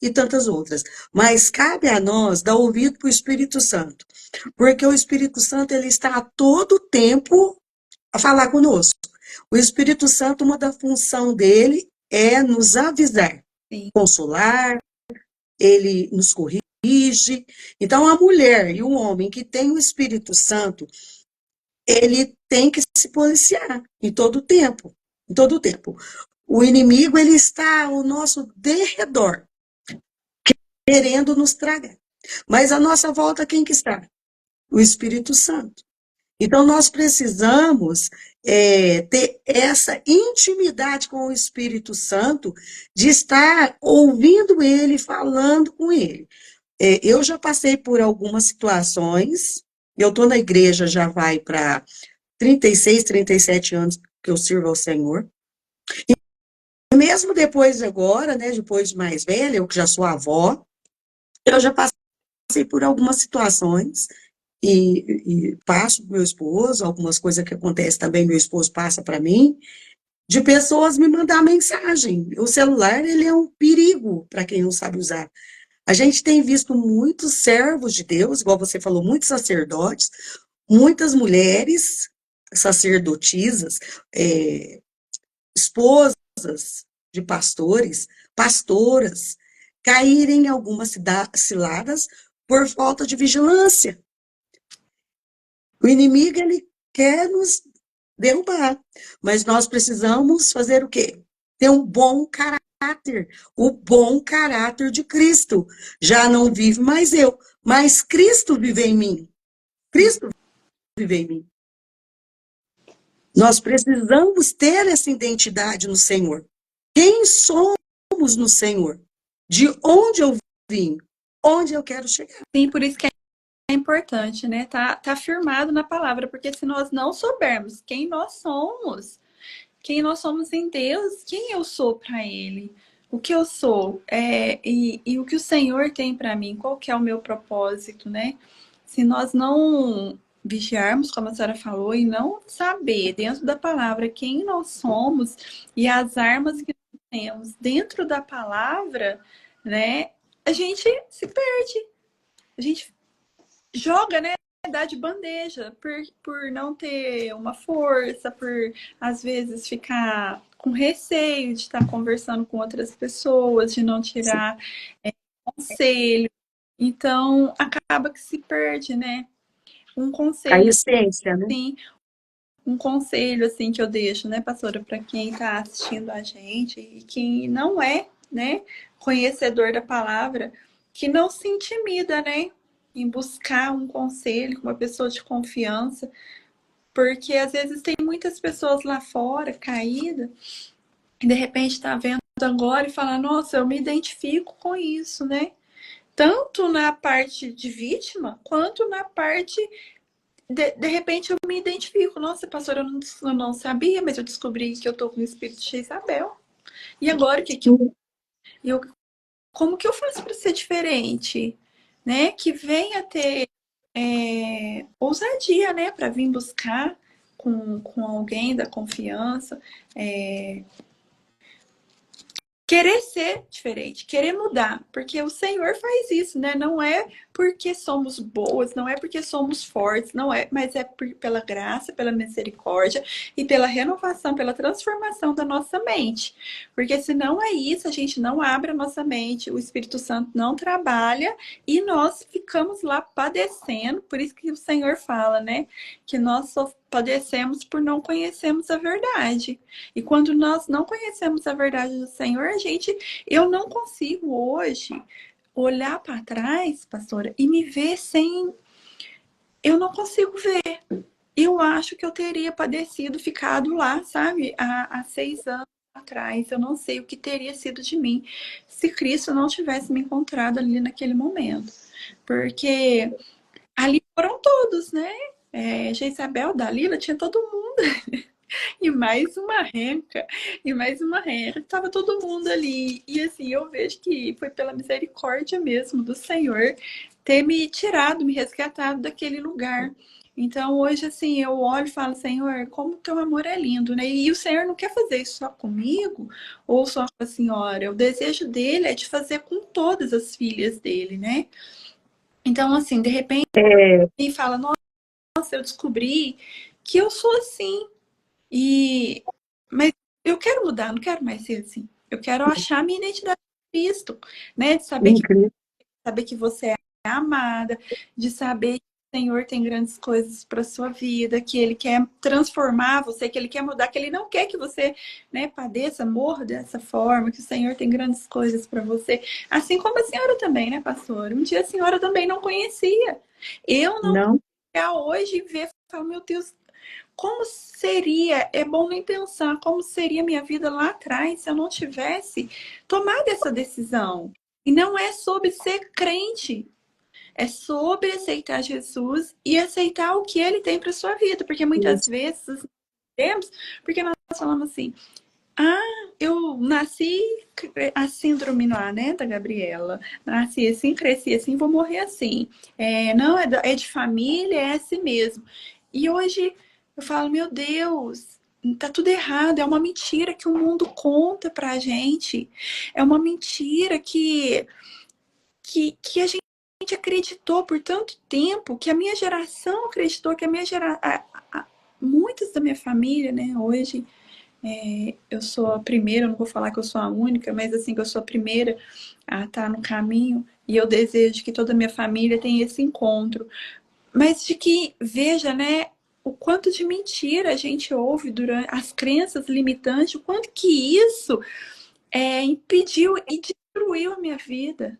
S1: e tantas outras. Mas cabe a nós dar ouvido para o Espírito Santo. Porque o Espírito Santo, ele está a todo tempo a falar conosco. O Espírito Santo, uma da função dele é nos avisar,
S2: Sim,
S1: consolar, ele nos corrige. Então, a mulher e o homem que tem o Espírito Santo, ele tem que se policiar em todo o tempo. Em todo o tempo. O inimigo, ele está ao nosso derredor, querendo nos tragar. Mas a nossa volta, quem que está? O Espírito Santo. Então, nós precisamos ter essa intimidade com o Espírito Santo, de estar ouvindo ele, falando com ele. Eu já passei por algumas situações, eu estou na igreja, já vai para 36, 37 anos que eu sirvo ao Senhor. E mesmo depois agora, né, depois de mais velha, eu que já sou avó, eu já passei por algumas situações e passo para o meu esposo, algumas coisas que acontecem também, meu esposo passa para mim, de pessoas me mandar mensagem. O celular, ele é um perigo para quem não sabe usar. A gente tem visto muitos servos de Deus, igual você falou, muitos sacerdotes, muitas mulheres sacerdotisas, esposas de pastores, pastoras, caírem em algumas ciladas por falta de vigilância. O inimigo, ele quer nos derrubar, mas nós precisamos fazer o quê? Ter um bom caráter, o bom caráter de Cristo. Já não vive mais eu, mas Cristo vive em mim. Cristo vive em mim. Nós precisamos ter essa identidade no Senhor. Quem somos no Senhor? De onde eu vim? Onde eu quero chegar?
S2: sim, por isso que é importante, né? Tá firmado na palavra, porque se nós não soubermos quem nós somos em Deus, quem eu sou para Ele, o que eu sou, e o que o Senhor tem para mim, qual que é o meu propósito, né? Se nós vigiarmos, como a senhora falou, e não saber dentro da palavra quem nós somos e as armas que nós temos dentro da palavra, né? A gente se perde, a gente joga, né? Dá de bandeja por não ter uma força, por às vezes ficar com receio de estar conversando com outras pessoas, de não
S1: Sim.
S2: tirar conselho. Então acaba que se perde, né? Um
S1: A
S2: conselho,
S1: essência, né?
S2: sim, um conselho assim que eu deixo, né, pastora, para quem está assistindo a gente e que não é, né, conhecedor da palavra, que não se intimida, né, em buscar um conselho com uma pessoa de confiança, porque às vezes tem muitas pessoas lá fora caídas e de repente está vendo agora e fala, nossa, eu me identifico com isso, né? Tanto na parte de vítima, quanto na parte de repente eu me identifico. Nossa, pastora, eu não sabia, mas eu descobri que eu tô com o espírito de Isabel. E agora, o que que eu, como que eu faço para ser diferente? Né? Que venha ter ousadia, né? Para vir buscar com alguém da confiança. Querer ser diferente, querer mudar, porque o Senhor faz isso, né? Não é porque somos boas, não é porque somos fortes, não é, mas é pela graça, pela misericórdia e pela renovação, pela transformação da nossa mente. Porque se não é isso, a gente não abre a nossa mente, o Espírito Santo não trabalha e nós ficamos lá padecendo. Por isso que o Senhor fala, né? Que nós só padecemos por não conhecermos a verdade. E quando nós não conhecemos a verdade do Senhor, eu não consigo hoje olhar para trás, pastora, e me ver sem. Eu não consigo ver. Eu acho que eu teria padecido, ficado lá, sabe, há 6 anos atrás. Eu não sei o que teria sido de mim se Cristo não tivesse me encontrado ali naquele momento. Porque ali foram todos, né? Jezabel, Dalila, tinha todo mundo. E mais uma renca, e mais uma renca. Tava todo mundo ali. E assim, eu vejo que foi pela misericórdia mesmo do Senhor ter me tirado, me resgatado daquele lugar. Então, hoje, assim, eu olho e falo, Senhor, como teu amor é lindo, né? E o Senhor não quer fazer isso só comigo ou só com a senhora. O desejo dele é de fazer com todas as filhas dele, né? Então, assim, de repente,
S1: É,
S2: ele fala, nossa, eu descobri que eu sou assim. E mas eu quero mudar, não quero mais ser assim. Eu quero achar minha identidade em Cristo, né? De
S1: incrível.
S2: saber que você é amada, de saber que o Senhor tem grandes coisas para sua vida, que Ele quer transformar você, que Ele quer mudar, que Ele não quer que você, né, padeça, morra dessa forma, que o Senhor tem grandes coisas para você. Assim como a senhora também, né, pastora? Um dia a senhora também não conhecia. Eu não
S1: Não,
S2: conhecia hoje ver, falar, meu Deus, como seria, é bom nem pensar, como seria minha vida lá atrás se eu não tivesse tomado essa decisão. E não é sobre ser crente, é sobre aceitar Jesus e aceitar o que ele tem para sua vida, porque muitas
S1: isso.
S2: vezes temos, porque nós falamos assim: "Ah, eu nasci a síndrome lá, né, da Gabriela. Nasci assim, cresci assim, vou morrer assim. Não, é de família, é assim mesmo." E hoje eu falo, meu Deus, tá tudo errado. É uma mentira que o mundo conta pra gente. É uma mentira que a gente acreditou por tanto tempo, que a minha geração acreditou, que a minha geração. Muitas da minha família, né, hoje eu sou a primeira, não vou falar que eu sou a única, mas assim, que eu sou a primeira a estar no caminho e eu desejo que toda a minha família tenha esse encontro. Mas de que veja, né, o quanto de mentira a gente ouve durante as crenças limitantes, o quanto que isso impediu e destruiu a minha vida.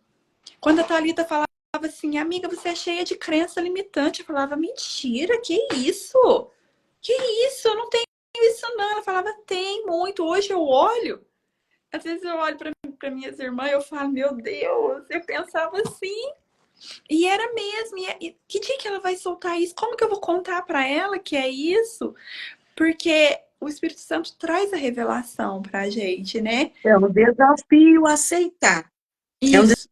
S2: Quando a Thalita falava assim, amiga, você é cheia de crença limitante, eu falava, mentira, que isso? Que isso? Eu não tenho isso não. Ela falava, tem muito. Hoje eu olho, às vezes eu olho para minhas irmãs e eu falo, meu Deus, eu pensava assim. E era mesmo. E que dia que ela vai soltar isso? Como que eu vou contar para ela que é isso? Porque o Espírito Santo traz a revelação para a gente, né?
S1: É um desafio aceitar. É um
S2: Isso.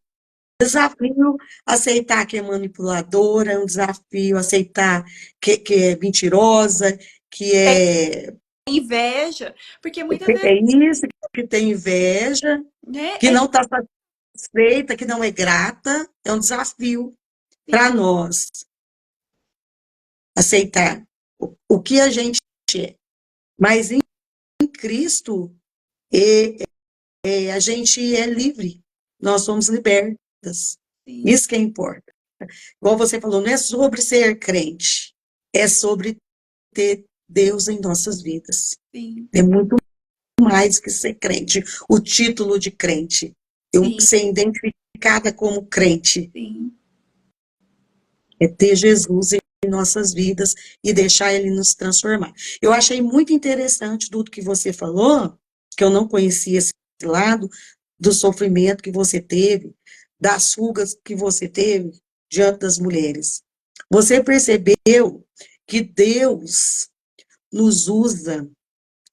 S1: desafio aceitar que é manipuladora, é um desafio aceitar que é mentirosa, que
S2: Inveja, porque muitas vezes,
S1: é isso, que tem inveja,
S2: né,
S1: que não está satisfeita, que não é grata. É um desafio para nós aceitar o que a gente é. Mas em Cristo, a gente é livre, nós somos libertas.
S2: sim,
S1: Isso que importa. Igual você falou, não é sobre ser crente, é sobre ter Deus em nossas vidas.
S2: sim,
S1: É muito mais que ser crente, o título de crente. Eu
S2: sim,
S1: ser identificada como crente
S2: sim,
S1: é ter Jesus em nossas vidas e deixar ele nos transformar. Eu achei muito interessante tudo que você falou, que eu não conhecia esse lado do sofrimento que você teve, das fugas que você teve diante das mulheres. Você percebeu que Deus nos usa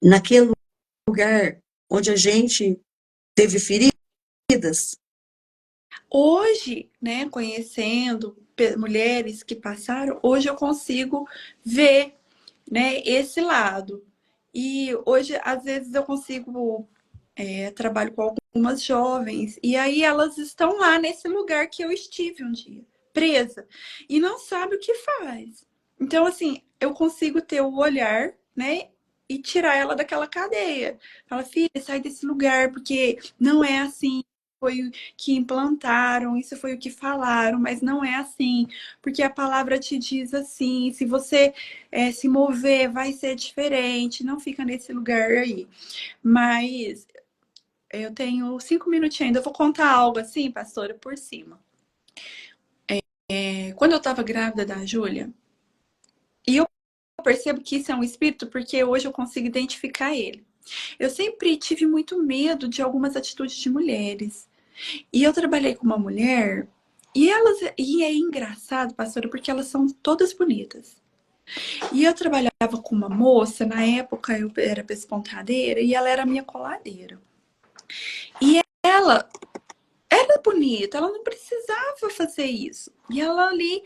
S1: naquele lugar onde a gente teve feridas?
S2: hoje, né, conhecendo mulheres que passaram, hoje eu consigo ver, né, esse lado. E hoje, às vezes, eu consigo, trabalho com algumas jovens, e aí elas estão lá nesse lugar que eu estive um dia, presa, e não sabe o que faz. Então, assim, eu consigo ter o olhar, né, e tirar ela daquela cadeia. Fala, filha, sai desse lugar, porque não é assim. Foi o que implantaram, isso foi o que falaram, mas não é assim, porque a palavra te diz assim: se você se mover, vai ser diferente, não fica nesse lugar aí. Mas eu tenho 5 minutinhos ainda. Eu vou contar algo assim, pastora, por cima. Quando eu estava grávida da Júlia, e eu percebo que isso é um espírito porque hoje eu consigo identificar ele. Eu sempre tive muito medo de algumas atitudes de mulheres. E eu trabalhei com uma mulher e é engraçado, pastora, porque elas são todas bonitas. E eu trabalhava com uma moça, na época eu era pespontadeira e ela era minha coladeira. E ela era bonita, ela não precisava fazer isso. E ela ali,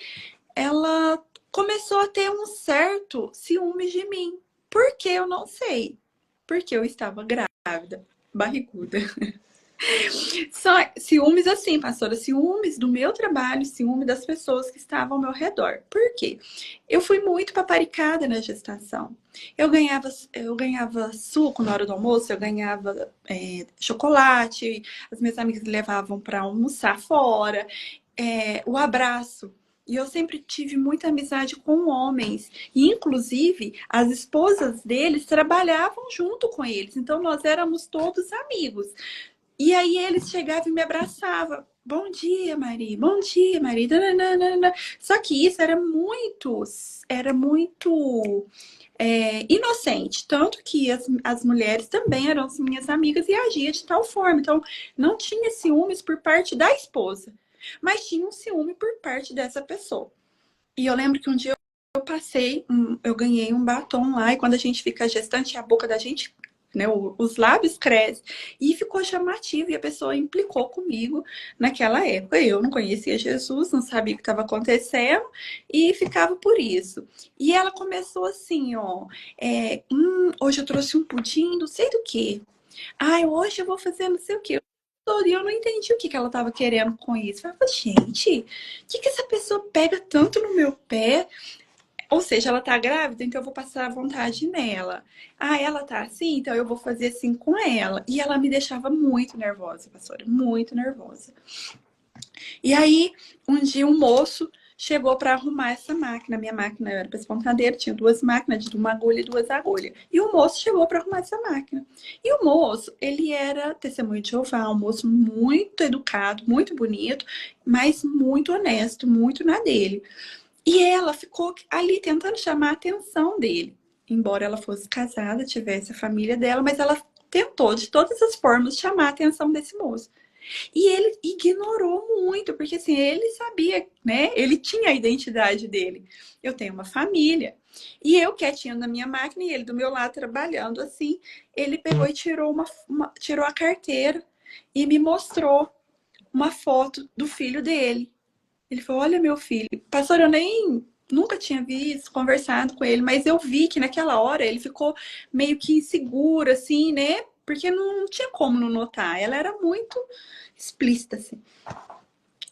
S2: ela começou a ter um certo ciúme de mim. Por que eu não sei? Porque eu estava grávida, barriguda. Só ciúmes assim, pastora, ciúmes do meu trabalho, ciúme das pessoas que estavam ao meu redor. Por quê? Eu fui muito paparicada na gestação. Eu ganhava suco na hora do almoço, eu ganhava chocolate, as minhas amigas me levavam para almoçar fora, o abraço. E eu sempre tive muita amizade com homens. E, inclusive, as esposas deles trabalhavam junto com eles. Então, nós éramos todos amigos. E aí eles chegavam e me abraçavam. Bom dia, Maria. Bom dia, Maria. Nananana. Só que isso era muito inocente. Tanto que as mulheres também eram as minhas amigas e agia de tal forma. Então, não tinha ciúmes por parte da esposa, mas tinha um ciúme por parte dessa pessoa. E eu lembro que um dia eu ganhei um batom lá, e quando a gente fica gestante, a boca da gente, né, os lábios crescem, e ficou chamativo, e a pessoa implicou comigo naquela época. Eu não conhecia Jesus, não sabia o que estava acontecendo, e ficava por isso. E ela começou assim, ó, hoje eu trouxe um pudim, não sei do que. Ai, hoje eu vou fazer não sei o que. E eu não entendi o que ela estava querendo com isso. Eu falei, gente, o que essa pessoa pega tanto no meu pé? Ou seja, ela tá grávida, então eu vou passar a vontade nela. Ah, ela tá assim, então eu vou fazer assim com ela. E ela me deixava muito nervosa, pastora, muito nervosa. E aí, um dia um moço chegou para arrumar essa máquina. Minha máquina eu era pespontadeira, tinha duas máquinas, de uma agulha e duas agulhas. E o moço chegou para arrumar essa máquina. E o moço, ele era testemunho de Jeová, um moço muito educado, muito bonito, mas muito honesto, muito na dele. E ela ficou ali tentando chamar a atenção dele. Embora ela fosse casada, tivesse a família dela, mas ela tentou de todas as formas chamar a atenção desse moço. E ele ignorou muito, porque assim, ele sabia, né? Ele tinha a identidade dele. Eu tenho uma família. E eu quietinha na minha máquina e ele do meu lado trabalhando assim, ele pegou e tirou tirou a carteira e me mostrou. uma foto do filho dele. Ele falou, olha meu filho. Pastor, eu nem nunca tinha visto, conversado com ele, mas eu vi que naquela hora ele ficou meio que inseguro, assim, né? Porque não tinha como não notar. Ela era muito explícita, assim.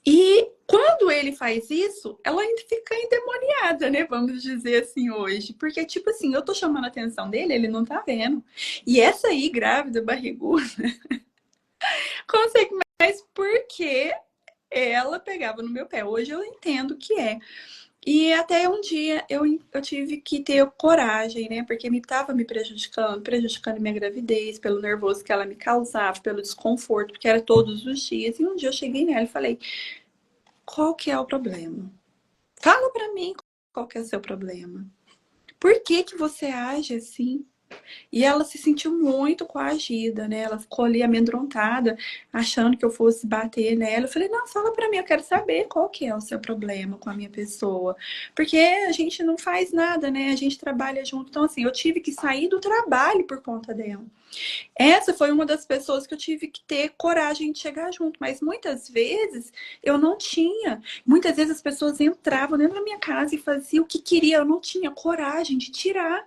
S2: E quando ele faz isso, ela ainda fica endemoniada, né? Vamos dizer assim hoje. Porque, tipo assim, eu tô chamando a atenção dele, ele não tá vendo. E essa aí, grávida, barriguda, consegue mais porque ela pegava no meu pé. Hoje eu entendo que é. E até um dia eu tive que ter coragem, né? Porque me estava me prejudicando minha gravidez, pelo nervoso que ela me causava, pelo desconforto, porque era todos os dias. E um dia eu cheguei nela e falei: qual que é o problema? Fala pra mim qual que é o seu problema. Por que que você age assim? E ela se sentiu muito coagida, né? Ela ficou ali amedrontada, achando que eu fosse bater nela. Eu falei, não, fala pra mim, eu quero saber qual que é o seu problema com a minha pessoa. Porque a gente não faz nada, né? A gente trabalha junto. Então, assim, eu tive que sair do trabalho por conta dela. Essa foi uma das pessoas que eu tive que ter coragem de chegar junto, mas muitas vezes eu não tinha. Muitas vezes as pessoas entravam dentro da minha casa e faziam o que queriam, eu não tinha coragem de tirar.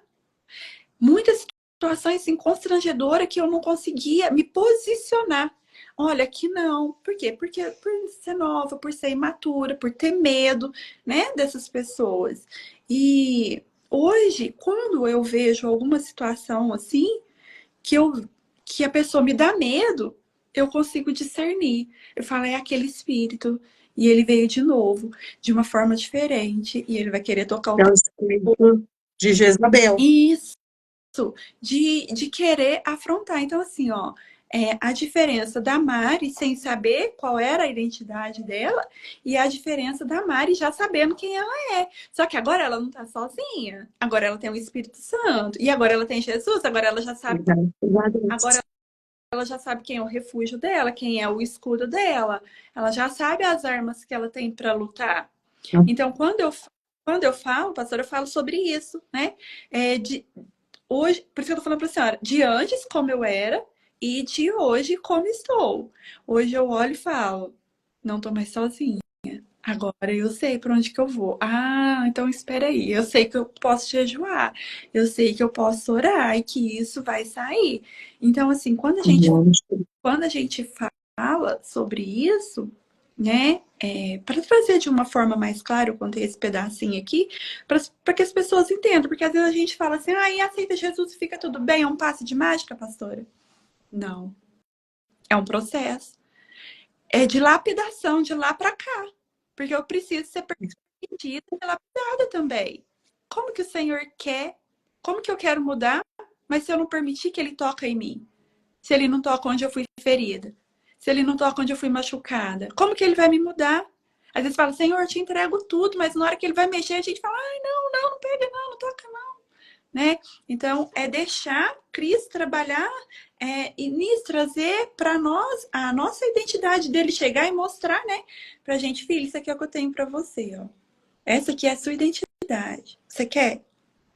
S2: Muitas situações assim, constrangedoras que eu não conseguia me posicionar. Olha, aqui não. Por quê? Porque por ser nova, por ser imatura, por ter medo, né, dessas pessoas. E hoje, quando eu vejo alguma situação assim, que eu que a pessoa me dá medo, eu consigo discernir. Eu falo, é aquele espírito. E ele veio de novo, de uma forma diferente, e ele vai querer tocar o
S1: É o
S2: teu.
S1: espírito de Jezabel.
S2: Isso, de querer afrontar. Então, assim, ó, a diferença da Mari sem saber qual era a identidade dela e a diferença da Mari já sabendo quem ela é. Só que agora ela não tá sozinha. Agora ela tem o Espírito Santo. E agora ela tem Jesus. Agora ela já sabe. Agora ela já sabe quem é o refúgio dela, quem é o escudo dela. Ela já sabe as armas que ela tem para lutar. Então, quando eu falo, pastor, eu falo sobre isso, né? De, hoje, por isso que eu tô falando pra senhora, de antes como eu era e de hoje como estou. Hoje eu olho e falo, não tô mais sozinha. Agora eu sei para onde que eu vou. Ah, então espera aí. Eu sei que eu posso jejuar. Eu sei que eu posso orar e que isso vai sair. Então, assim, quando a gente fala sobre isso, né, para trazer de uma forma mais clara, eu contei esse pedacinho aqui, para que as pessoas entendam, porque às vezes a gente fala assim, ah, e aceita Jesus e fica tudo bem, é um passe de mágica, pastora? Não, é um processo, é de lapidação, de lá para cá, porque eu preciso ser permitida e lapidada também. Como que o Senhor quer? Como que eu quero mudar? Mas se eu não permitir que Ele toque em mim, se Ele não toca onde eu fui ferida, se Ele não toca onde eu fui machucada, como que Ele vai me mudar? Às vezes fala, Senhor, eu te entrego tudo, mas na hora que Ele vai mexer, a gente fala, ai, não, não, não pega, não, não toca, não. Né? Então, é deixar Cristo trabalhar e nisso trazer para nós a nossa identidade dele chegar e mostrar, né, pra gente, filho, isso aqui é o que eu tenho para você, ó. Essa aqui é a sua identidade. Você quer?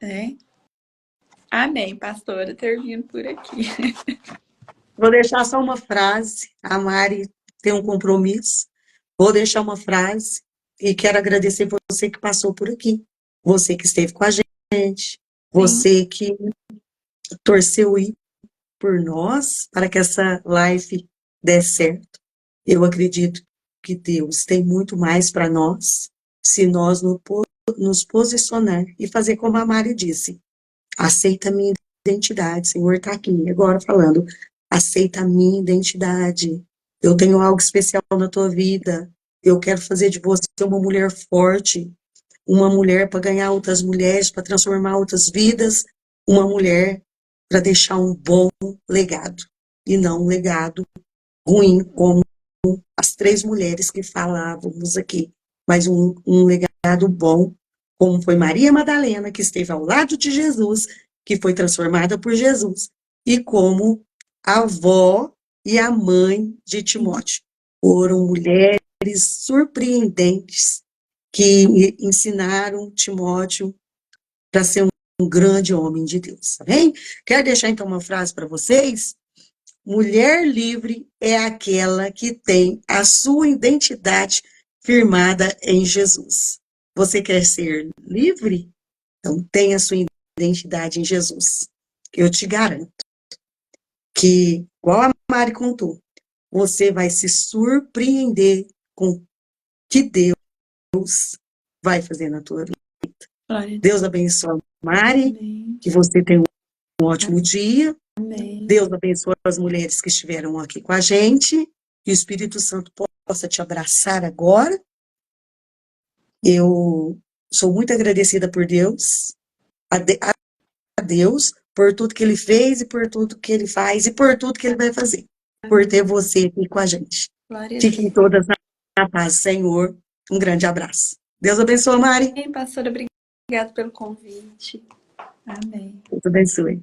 S2: Né? Amém, pastora. Termino por aqui.
S1: Vou deixar só uma frase. A Mari tem um compromisso. Vou deixar uma frase e quero agradecer você que passou por aqui. Você que esteve com a gente.
S2: Sim,
S1: Você que torceu aí por nós para que essa live dê certo. Eu acredito que Deus tem muito mais para nós se nós nos posicionar e fazer como a Mari disse. Aceita a minha identidade. O Senhor está aqui agora falando. Aceita a minha identidade. Eu tenho algo especial na tua vida. Eu quero fazer de você uma mulher forte, uma mulher para ganhar outras mulheres, para transformar outras vidas, uma mulher para deixar um bom legado e não um legado ruim como as três mulheres que falávamos aqui, mas um legado bom, como foi Maria Madalena, que esteve ao lado de Jesus, que foi transformada por Jesus, e como a avó e a mãe de Timóteo. Foram mulheres surpreendentes que ensinaram Timóteo para ser um grande homem de Deus, tá bem? Quero deixar então uma frase para vocês, Mulher livre é aquela que tem a sua identidade firmada em Jesus. Você quer ser livre? Então, tenha a sua identidade em Jesus. Eu te garanto que, igual a Mari contou, você vai se surpreender com o que Deus vai fazer na tua vida.
S2: Glória a Deus.
S1: Deus abençoe a Mari,
S2: Amém.
S1: que você tenha um ótimo dia.
S2: Amém.
S1: Deus abençoe as mulheres que estiveram aqui com a gente. Que o Espírito Santo possa te abraçar agora. Eu sou muito agradecida por Deus, a Deus, por tudo que Ele fez e por tudo que Ele faz e por tudo que Ele vai fazer. Por ter você aqui com a gente.
S2: Glória a
S1: Fiquem
S2: Deus.
S1: todas na paz, Senhor. Um grande abraço. Deus abençoe, Mari.
S2: Amém, pastora, obrigada pelo convite. Amém.
S1: Deus abençoe.